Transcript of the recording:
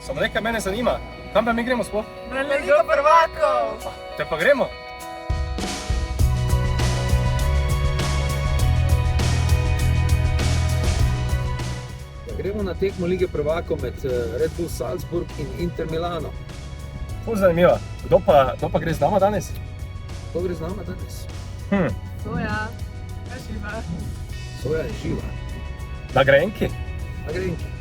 Samo nekaj mene zanima, kam pa mi gremo sploh? Na Ligo prvakov! Te pa gremo? Gremo na tekmo Lige prvakov med Red Bull Salzburg in Inter Milano. Ful zanimivo. Kdo pa gre z nama danes? Kdo gre z nama danes? Soja, živa. Soja je živa. Nagrajenki? Nagrajenki.